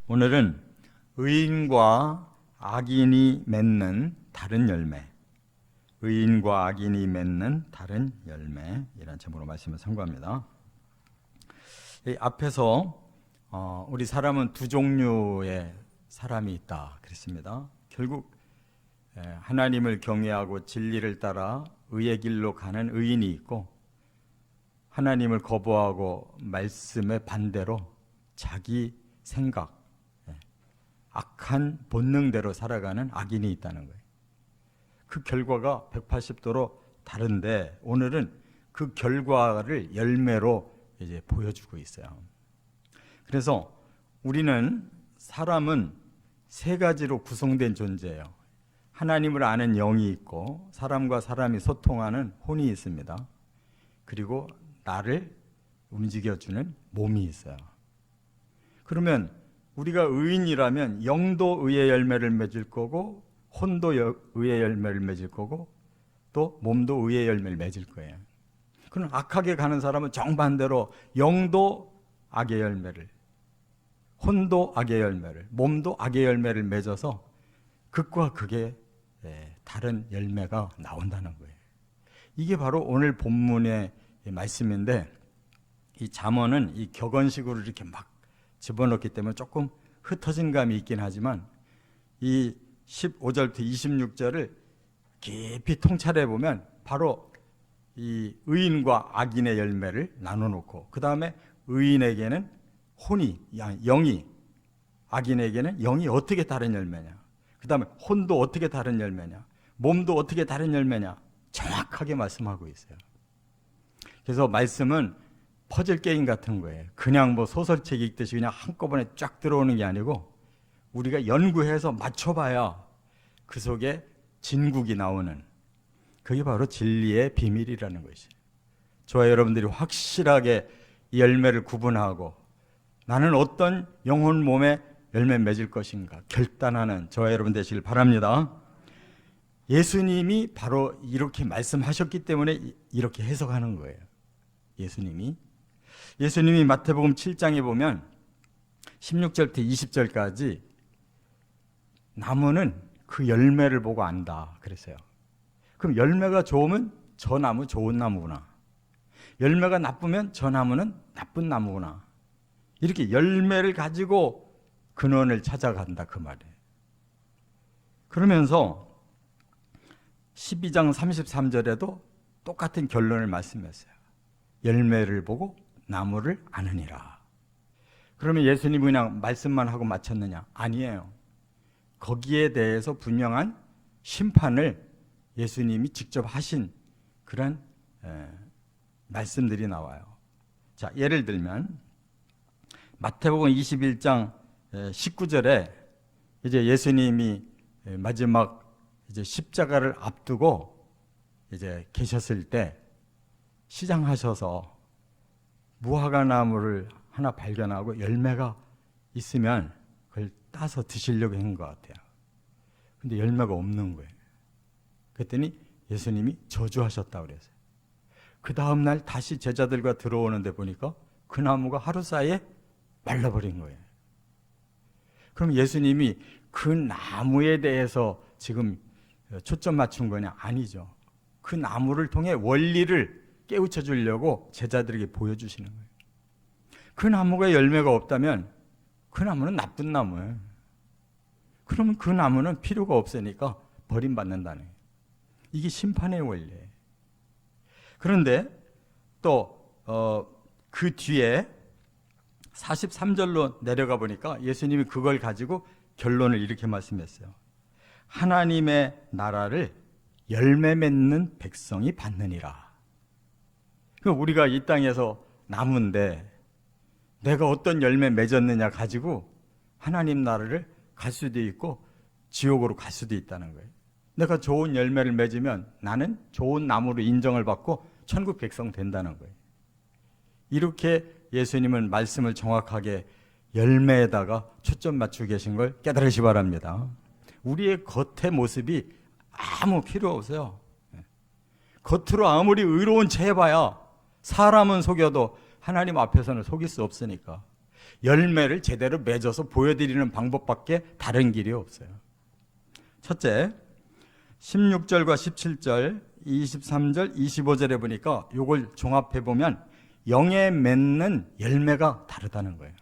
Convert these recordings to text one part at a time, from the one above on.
오늘은 의인과 악인이 맺는 다른 열매, 의인과 악인이 맺는 다른 열매이라는 제목으로 말씀을 선고합니다. 이 앞에서 우리 사람은 두 종류의 사람이 있다 그랬습니다. 결국 하나님을 경외하고 진리를 따라 의의 길로 가는 의인이 있고, 하나님을 거부하고 말씀의 반대로 자기 생각, 악한 본능대로 살아가는 악인이 있다는 거예요. 그 결과가 180도로 다른데, 오늘은 그 결과를 열매로 이제 보여주고 있어요. 그래서 우리는, 사람은 세 가지로 구성된 존재예요. 하나님을 아는 영이 있고, 사람과 사람이 소통하는 혼이 있습니다. 그리고 나를 움직여주는 몸이 있어요. 그러면 우리가 의인이라면 영도 의의 열매를 맺을 거고, 혼도 의의 열매를 맺을 거고, 또 몸도 의의 열매를 맺을 거예요. 그럼 악하게 가는 사람은 정반대로 영도 악의 열매를, 혼도 악의 열매를, 몸도 악의 열매를 맺어서 극과 극의 다른 열매가 나온다는 거예요. 이게 바로 오늘 본문의 말씀인데, 이 잠언은 이 격언식으로 이렇게 막 집어넣기 때문에 조금 흩어진 감이 있긴 하지만, 이 15절부터 26절을 깊이 통찰해 보면 바로 이 의인과 악인의 열매를 나눠놓고, 그 다음에 의인에게는 혼이, 영이, 악인에게는 영이 어떻게 다른 열매냐, 그 다음에 혼도 어떻게 다른 열매냐, 몸도 어떻게 다른 열매냐, 정확하게 말씀하고 있어요. 그래서 말씀은 퍼즐 게임 같은 거예요. 그냥 뭐 소설책 읽듯이 그냥 한꺼번에 쫙 들어오는 게 아니고, 우리가 연구해서 맞춰봐야 그 속에 진국이 나오는, 그게 바로 진리의 비밀이라는 것이에요. 저와 여러분들이 확실하게 이 열매를 구분하고, 나는 어떤 영혼 몸에 열매 맺을 것인가 결단하는 저와 여러분 되시길 바랍니다. 예수님이 바로 이렇게 말씀하셨기 때문에 이렇게 해석하는 거예요. 예수님이 마태복음 7장에 보면 16절부터 20절까지 나무는 그 열매를 보고 안다 그랬어요. 그럼 열매가 좋으면 저 나무 좋은 나무구나, 열매가 나쁘면 저 나무는 나쁜 나무구나, 이렇게 열매를 가지고 근원을 찾아간다 그 말이에요. 그러면서 12장 33절에도 똑같은 결론을 말씀했어요. 열매를 보고 나무를 아느니라. 그러면 예수님이 그냥 말씀만 하고 마쳤느냐? 아니에요. 거기에 대해서 분명한 심판을 예수님이 직접 하신 그런 말씀들이 나와요. 자, 예를 들면 마태복음 21장 19절에 이제 예수님이 마지막 이제 십자가를 앞두고 이제 계셨을 때 시장하셔서 무화과 나무를 하나 발견하고 열매가 있으면 그걸 따서 드시려고 한 것 같아요. 근데 열매가 없는 거예요. 그랬더니 예수님이 저주하셨다고 그랬어요. 그 다음날 다시 제자들과 들어오는데 보니까 그 나무가 하루 사이에 말라버린 거예요. 그럼 예수님이 그 나무에 대해서 지금 초점 맞춘 거냐? 아니죠. 그 나무를 통해 원리를 깨우쳐 주려고 제자들에게 보여주시는 거예요. 그 나무가 열매가 없다면 그 나무는 나쁜 나무예요. 그러면 그 나무는 필요가 없으니까 버림받는다는 거예요. 이게 심판의 원리예요. 그런데 또 그 뒤에 43절로 내려가 보니까 예수님이 그걸 가지고 결론을 이렇게 말씀했어요. 하나님의 나라를 열매 맺는 백성이 받느니라. 우리가 이 땅에서 나무인데 내가 어떤 열매 맺었느냐 가지고 하나님 나라를 갈 수도 있고 지옥으로 갈 수도 있다는 거예요. 내가 좋은 열매를 맺으면 나는 좋은 나무로 인정을 받고 천국 백성 된다는 거예요. 이렇게 예수님은 말씀을 정확하게 열매에다가 초점 맞추고 계신 걸 깨달으시 바랍니다. 우리의 겉의 모습이 아무 필요 없어요. 겉으로 아무리 의로운 체 해봐야 사람은 속여도 하나님 앞에서는 속일 수 없으니까 열매를 제대로 맺어서 보여드리는 방법밖에 다른 길이 없어요. 첫째, 16절과 17절, 23절, 25절에 보니까 이걸 종합해 보면 영에 맺는 열매가 다르다는 거예요.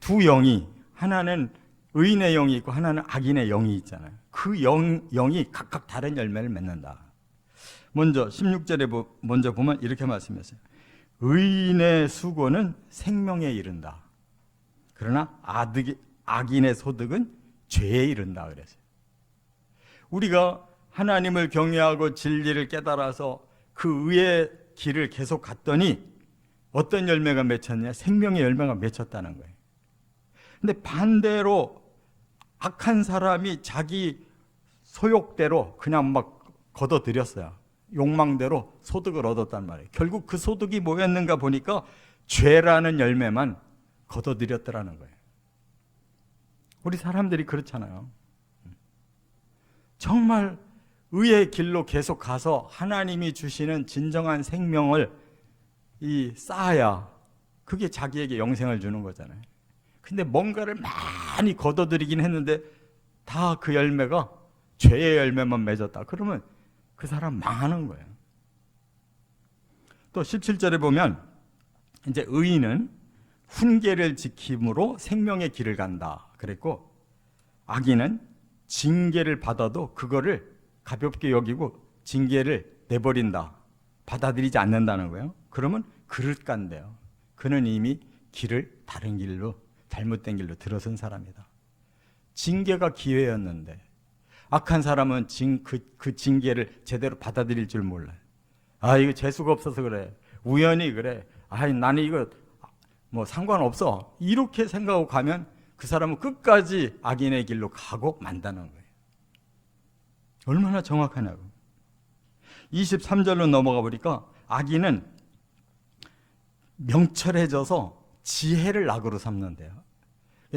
두 영이, 하나는 의인의 영이 있고 하나는 악인의 영이 있잖아요. 그 영이 각각 다른 열매를 맺는다. 먼저 16절에 먼저 보면 이렇게 말씀했어요. 의인의 수고는 생명에 이른다. 그러나 악인의 소득은 죄에 이른다 그랬어요. 우리가 하나님을 경외하고 진리를 깨달아서 그 의의 길을 계속 갔더니 어떤 열매가 맺혔냐? 생명의 열매가 맺혔다는 거예요. 근데 반대로 악한 사람이 자기 소욕대로 그냥 막 걷어들였어요. 욕망대로 소득을 얻었단 말이에요. 결국 그 소득이 뭐였는가 보니까 죄라는 열매만 걷어들였더라는 거예요. 우리 사람들이 그렇잖아요. 정말 의의 길로 계속 가서 하나님이 주시는 진정한 생명을 쌓아야 그게 자기에게 영생을 주는 거잖아요. 근데 뭔가를 많이 걷어들이긴 했는데 다 그 열매가 죄의 열매만 맺었다. 그러면 그 사람 망하는 거예요. 또 17절에 보면 이제 의인은 훈계를 지킴으로 생명의 길을 간다 그랬고, 악인은 징계를 받아도 그거를 가볍게 여기고 징계를 내버린다, 받아들이지 않는다는 거예요. 그러면 그릇 간대요. 그는 이미 길을 다른 길로, 잘못된 길로 들어선 사람이다. 징계가 기회였는데 악한 사람은 그 징계를 제대로 받아들일 줄 몰라요. 아, 이거 재수가 없어서 그래, 우연히 그래, 아, 나는 이거 뭐 상관없어, 이렇게 생각하고 가면 그 사람은 끝까지 악인의 길로 가고 만다는 거예요. 얼마나 정확하냐고. 23절로 넘어가 보니까 악인은 명철해져서 지혜를 낙으로 삼는데요.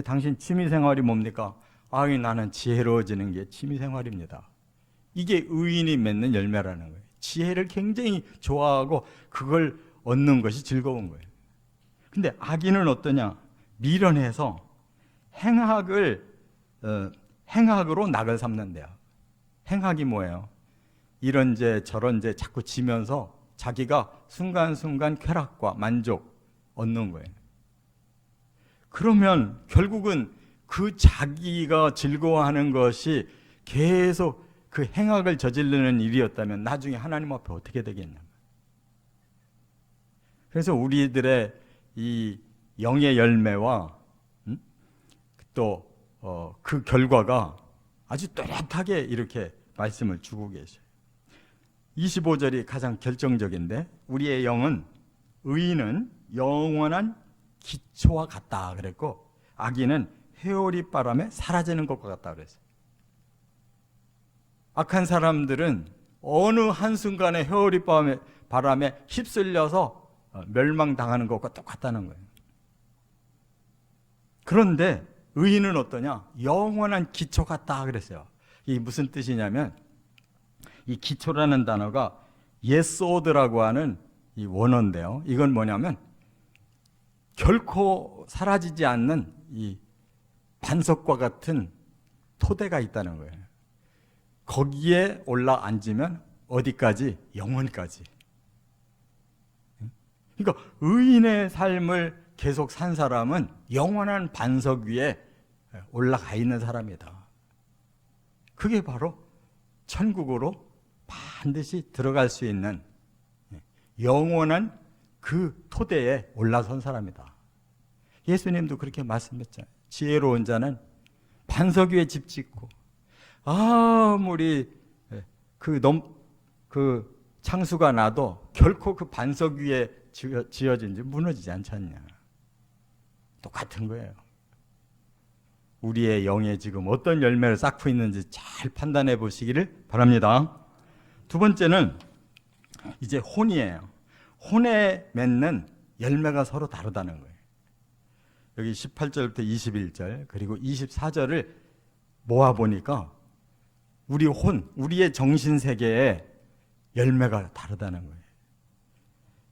당신 취미생활이 뭡니까? 나는 지혜로워지는 게 취미생활입니다. 이게 의인이 맺는 열매라는 거예요. 지혜를 굉장히 좋아하고 그걸 얻는 것이 즐거운 거예요. 근데 악인은 어떠냐? 미련해서 행악으로 낙을 삼는데요. 행악이 뭐예요? 이런 죄 저런 죄 자꾸 지면서 자기가 순간순간 쾌락과 만족 얻는 거예요. 그러면 결국은 그 자기가 즐거워하는 것이 계속 그 행악을 저지르는 일이었다면 나중에 하나님 앞에 어떻게 되겠냐. 그래서 우리들의 이 영의 열매와 또 그 결과가 아주 또렷하게 이렇게 말씀을 주고 계셔요. 25절이 가장 결정적인데, 우리의 영은, 의인은 영원한 기초와 같다 그랬고, 악인은 회오리 바람에 사라지는 것과 같다 그랬어요. 악한 사람들은 어느 한순간에 회오리 바람에 휩쓸려서 멸망당하는 것과 똑같다는 거예요. 그런데 의인은 어떠냐? 영원한 기초 같다 그랬어요. 이게 무슨 뜻이냐면, 이 기초라는 단어가 예소드라고 하는 이 원어인데요. 이건 뭐냐면 결코 사라지지 않는 이 반석과 같은 토대가 있다는 거예요. 거기에 올라 앉으면 어디까지? 영원까지. 그러니까 의인의 삶을 계속 산 사람은 영원한 반석 위에 올라가 있는 사람이다. 그게 바로 천국으로 반드시 들어갈 수 있는 영원한 그 토대에 올라선 사람이다. 예수님도 그렇게 말씀했잖아요. 지혜로운 자는 반석 위에 집 짓고 아무리 그 창수가 나도 결코 그 반석 위에 지어진 지 무너지지 않지 않냐. 똑같은 거예요. 우리의 영에 지금 어떤 열매를 쌓고 있는지 잘 판단해 보시기를 바랍니다. 두 번째는 이제 혼이에요. 혼에 맺는 열매가 서로 다르다는 거예요. 여기 18절부터 21절 그리고 24절을 모아보니까 우리의 정신세계의 열매가 다르다는 거예요.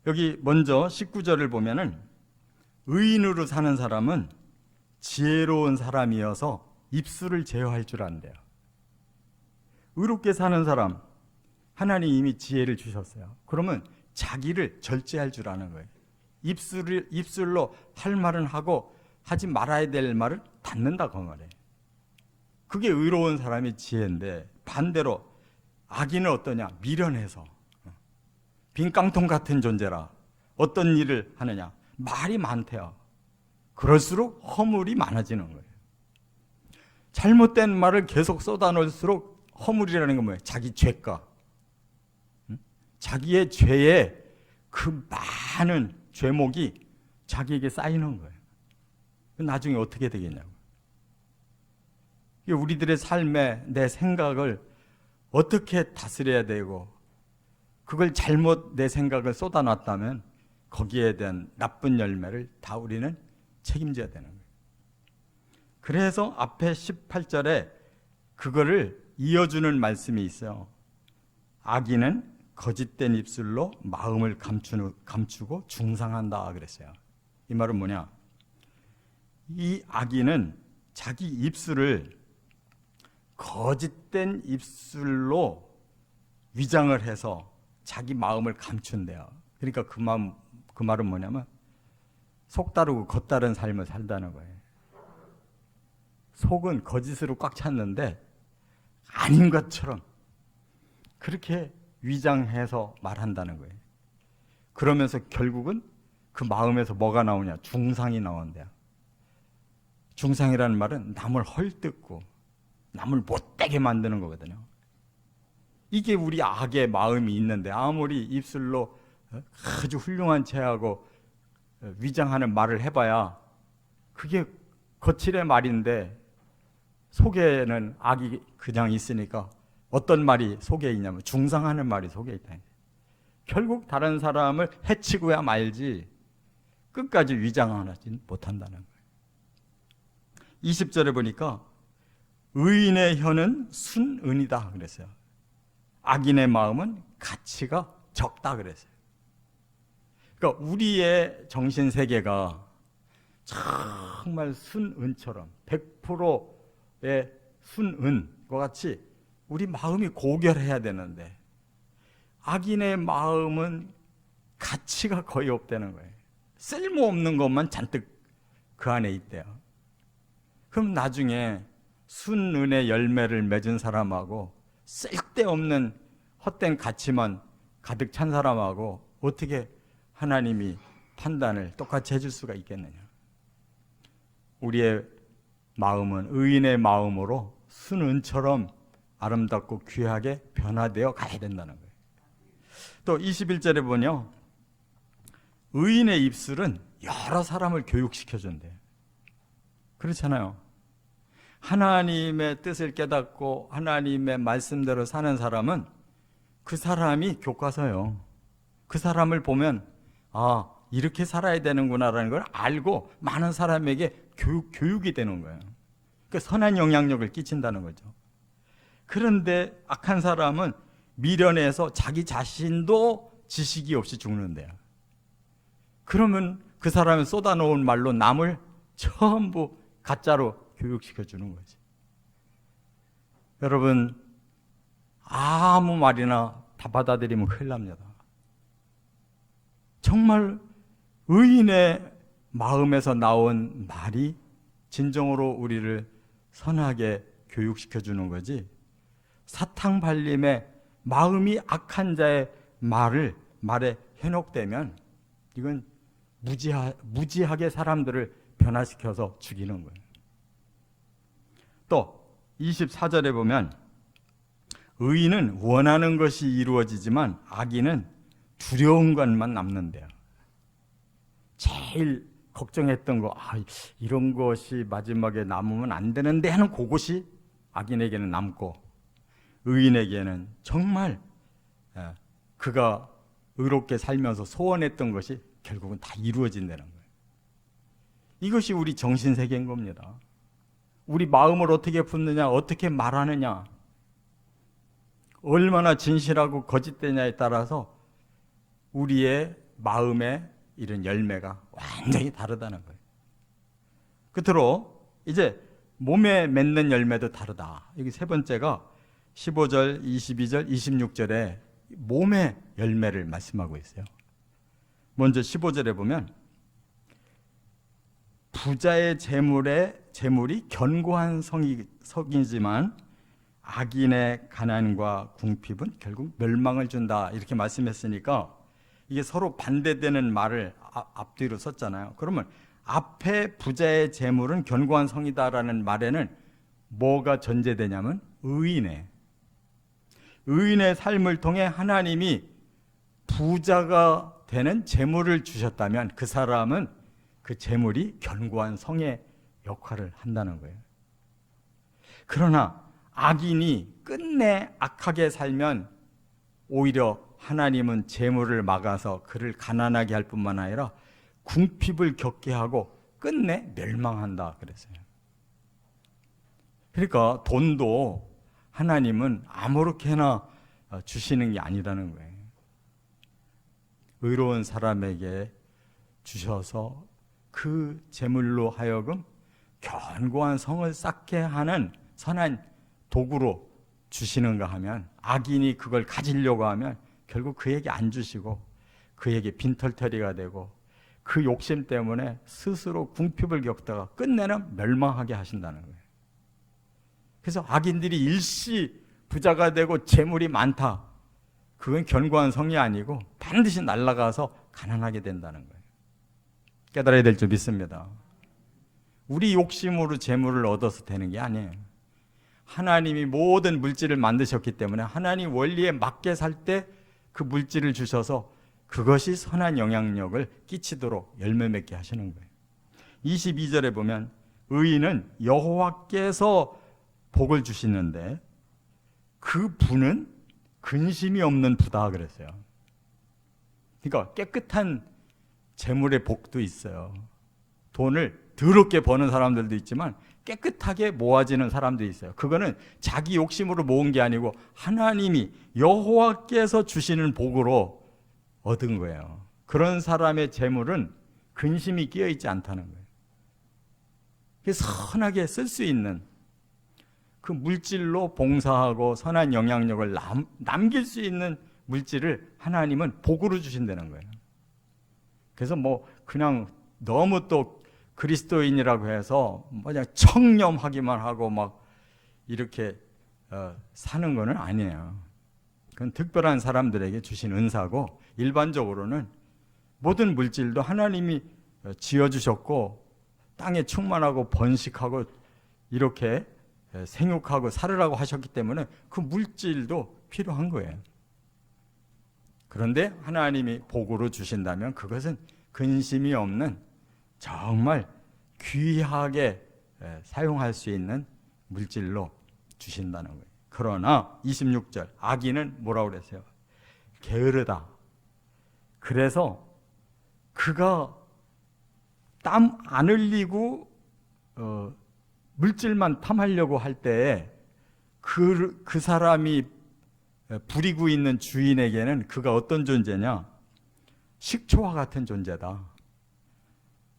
여기 먼저 19절을 보면은 의인으로 사는 사람은 지혜로운 사람이어서 입술을 제어할 줄 안대요. 의롭게 사는 사람, 하나님이 이미 지혜를 주셨어요. 그러면 자기를 절제할 줄 아는 거예요. 입술로 할 말은 하고 하지 말아야 될 말을 닫는다 그 말이에요. 그게 의로운 사람의 지혜인데, 반대로 악인은 어떠냐? 미련해서 빈 깡통 같은 존재라. 어떤 일을 하느냐? 말이 많대요. 그럴수록 허물이 많아지는 거예요. 잘못된 말을 계속 쏟아놓을수록 허물이라는 건 뭐예요? 자기 죄가. 자기의 죄에 그 많은 죄목이 자기에게 쌓이는 거예요. 나중에 어떻게 되겠냐고. 우리들의 삶에 내 생각을 어떻게 다스려야 되고, 그걸 잘못 내 생각을 쏟아놨다면 거기에 대한 나쁜 열매를 다 우리는 책임져야 되는 거예요. 그래서 앞에 18절에 그거를 이어주는 말씀이 있어요. 악인은 거짓된 입술로 마음을 감추고 중상한다 그랬어요. 이 말은 뭐냐? 이 악인은 자기 입술을 거짓된 입술로 위장을 해서 자기 마음을 감춘대요. 그러니까 그 말은 뭐냐면 속 다르고 겉 다른 삶을 살다는 거예요. 속은 거짓으로 꽉 찼는데 아닌 것처럼 그렇게 위장해서 말한다는 거예요. 그러면서 결국은 그 마음에서 뭐가 나오냐? 중상이 나온대요. 중상이라는 말은 남을 헐뜯고 남을 못되게 만드는 거거든요. 이게 우리 악의 마음이 있는데, 아무리 입술로 아주 훌륭한 체하고 위장하는 말을 해봐야 그게 거칠의 말인데 속에는 악이 그냥 있으니까 어떤 말이 속에 있냐면 중상하는 말이 속에 있다. 결국 다른 사람을 해치고야 말지 끝까지 위장하지 못한다는 거예요. 20절에 보니까 의인의 혀는 순은이다 그랬어요. 악인의 마음은 가치가 적다 그랬어요. 그러니까 우리의 정신세계가 정말 순은처럼 100%의 순은과 같이 우리 마음이 고결해야 되는데, 악인의 마음은 가치가 거의 없다는 거예요. 쓸모없는 것만 잔뜩 그 안에 있대요. 그럼 나중에 순은의 열매를 맺은 사람하고 쓸데없는 헛된 가치만 가득 찬 사람하고 어떻게 하나님이 판단을 똑같이 해줄 수가 있겠느냐. 우리의 마음은 의인의 마음으로 순은처럼 아름답고 귀하게 변화되어 가야 된다는 거예요. 또 21절에 보면 의인의 입술은 여러 사람을 교육시켜준대요. 그렇잖아요. 하나님의 뜻을 깨닫고 하나님의 말씀대로 사는 사람은 그 사람이 교과서요. 그 사람을 보면 아, 이렇게 살아야 되는구나라는 걸 알고 많은 사람에게 교육이 되는 거예요. 그러니까 선한 영향력을 끼친다는 거죠. 그런데 악한 사람은 미련해서 자기 자신도 지식이 없이 죽는데요. 그러면 그 사람이 쏟아놓은 말로 남을 전부 가짜로 교육시켜주는 거지. 여러분, 아무 말이나 다 받아들이면 큰일 납니다. 정말 의인의 마음에서 나온 말이 진정으로 우리를 선하게 교육시켜주는 거지, 사탕 발림에 마음이 악한 자의 말에 현혹되면 이건 무지하게 사람들을 변화시켜서 죽이는 거예요. 또 24절에 보면 의인은 원하는 것이 이루어지지만 악인은 두려운 것만 남는데요. 제일 걱정했던 거, 이런 것이 마지막에 남으면 안 되는데 하는 그것이 악인에게는 남고, 의인에게는 정말 그가 의롭게 살면서 소원했던 것이 결국은 다 이루어진다는 거예요. 이것이 우리 정신세계인 겁니다. 우리 마음을 어떻게 품느냐, 어떻게 말하느냐, 얼마나 진실하고 거짓되냐에 따라서 우리의 마음의 이런 열매가 완전히 다르다는 거예요. 끝으로 이제 몸에 맺는 열매도 다르다. 여기 세 번째가 15절, 22절, 26절에 몸의 열매를 말씀하고 있어요. 먼저 15절에 보면 부자의 재물이 견고한 성이지만 악인의 가난과 궁핍은 결국 멸망을 준다, 이렇게 말씀했으니까 이게 서로 반대되는 말을 앞뒤로 썼잖아요. 그러면 앞에 부자의 재물은 견고한 성이다라는 말에는 뭐가 전제되냐면 의인의 삶을 통해 하나님이 부자가 되는 재물을 주셨다면 그 사람은 그 재물이 견고한 성의 역할을 한다는 거예요. 그러나 악인이 끝내 악하게 살면 오히려 하나님은 재물을 막아서 그를 가난하게 할 뿐만 아니라 궁핍을 겪게 하고 끝내 멸망한다 그랬어요. 그러니까 돈도 하나님은 아무렇게나 주시는 게 아니라는 거예요. 의로운 사람에게 주셔서 그 재물로 하여금 견고한 성을 쌓게 하는 선한 도구로 주시는가 하면, 악인이 그걸 가지려고 하면 결국 그에게 안 주시고 그에게 빈털터리가 되고 그 욕심 때문에 스스로 궁핍을 겪다가 끝내는 멸망하게 하신다는 거예요. 그래서 악인들이 일시 부자가 되고 재물이 많다, 그건 견고한 성이 아니고 반드시 날아가서 가난하게 된다는 거예요. 깨달아야 될 줄 믿습니다. 우리 욕심으로 재물을 얻어서 되는 게 아니에요. 하나님이 모든 물질을 만드셨기 때문에 하나님 원리에 맞게 살 때 그 물질을 주셔서 그것이 선한 영향력을 끼치도록 열매 맺게 하시는 거예요. 22절에 보면 의인은 여호와께서 복을 주시는데 그 부는 근심이 없는 부다 그랬어요. 그러니까 깨끗한 재물의 복도 있어요. 돈을 더럽게 버는 사람들도 있지만 깨끗하게 모아지는 사람도 있어요. 그거는 자기 욕심으로 모은 게 아니고 하나님이 여호와께서 주시는 복으로 얻은 거예요. 그런 사람의 재물은 근심이 끼어있지 않다는 거예요. 선하게 쓸 수 있는 그 물질로 봉사하고 선한 영향력을 남길 수 있는 물질을 하나님은 복으로 주신다는 거예요. 그래서 그냥 너무 또 그리스도인이라고 해서 그냥 청렴하기만 하고 막 이렇게 사는 거는 아니에요. 그건 특별한 사람들에게 주신 은사고, 일반적으로는 모든 물질도 하나님이 지어주셨고 땅에 충만하고 번식하고 이렇게 생육하고 살으라고 하셨기 때문에 그 물질도 필요한 거예요. 그런데 하나님이 복으로 주신다면 그것은 근심이 없는 정말 귀하게 사용할 수 있는 물질로 주신다는 거예요. 그러나 26절 악인은 뭐라고 그랬어요? 게으르다. 그래서 그가 땀 안 흘리고 물질만 탐하려고 할 때에 그 사람이 부리고 있는 주인에게는 그가 어떤 존재냐? 식초와 같은 존재다.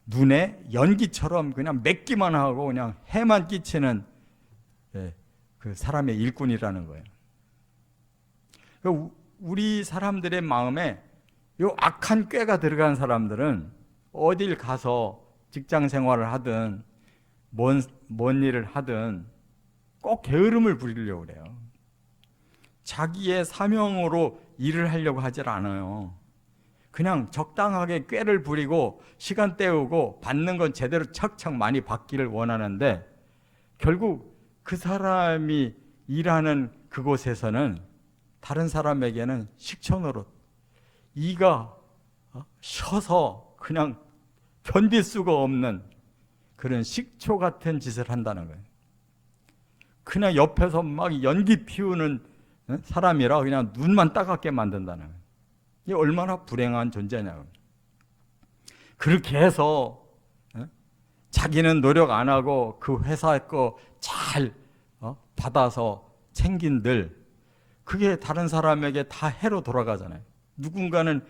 눈에 연기처럼 그냥 맺기만 하고 그냥 해만 끼치는 그 사람의 일꾼이라는 거예요. 우리 사람들의 마음에 요 악한 꾀가 들어간 사람들은 어딜 가서 직장 생활을 하든 뭔 일을 하든 꼭 게으름을 부리려고 그래요. 자기의 사명으로 일을 하려고 하질 않아요. 그냥 적당하게 꾀를 부리고 시간 때우고 받는 건 제대로 척척 많이 받기를 원하는데, 결국 그 사람이 일하는 그곳에서는 다른 사람에게는 식초노릇, 이가 셔서 그냥 견딜 수가 없는 그런 식초 같은 짓을 한다는 거예요. 그냥 옆에서 막 연기 피우는 사람이라 그냥 눈만 따갑게 만든다는 거예요. 이게 얼마나 불행한 존재냐고. 그렇게 해서 자기는 노력 안 하고 그 회사 거 잘 받아서 챙긴들 그게 다른 사람에게 다 해로 돌아가잖아요. 누군가는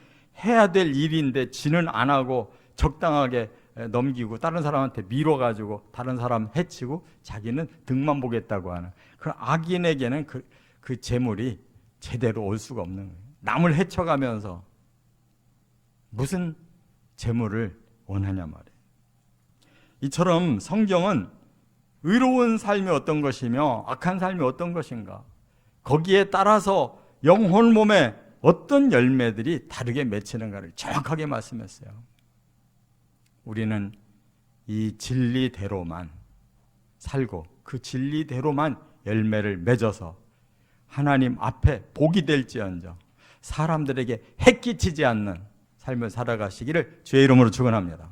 해야 될 일인데 지는 안 하고 적당하게 넘기고 다른 사람한테 밀어가지고 다른 사람 해치고 자기는 득만 보겠다고 하는 그런 악인에게는 그 재물이 제대로 올 수가 없는 거예요. 남을 해쳐가면서 무슨 재물을 원하냐 말이에요. 이처럼 성경은 의로운 삶이 어떤 것이며 악한 삶이 어떤 것인가, 거기에 따라서 영혼 몸에 어떤 열매들이 다르게 맺히는가를 정확하게 말씀했어요. 우리는 이 진리대로만 살고 그 진리대로만 열매를 맺어서 하나님 앞에 복이 될지언정 사람들에게 해끼치지 않는 삶을 살아가시기를 주의 이름으로 축원합니다.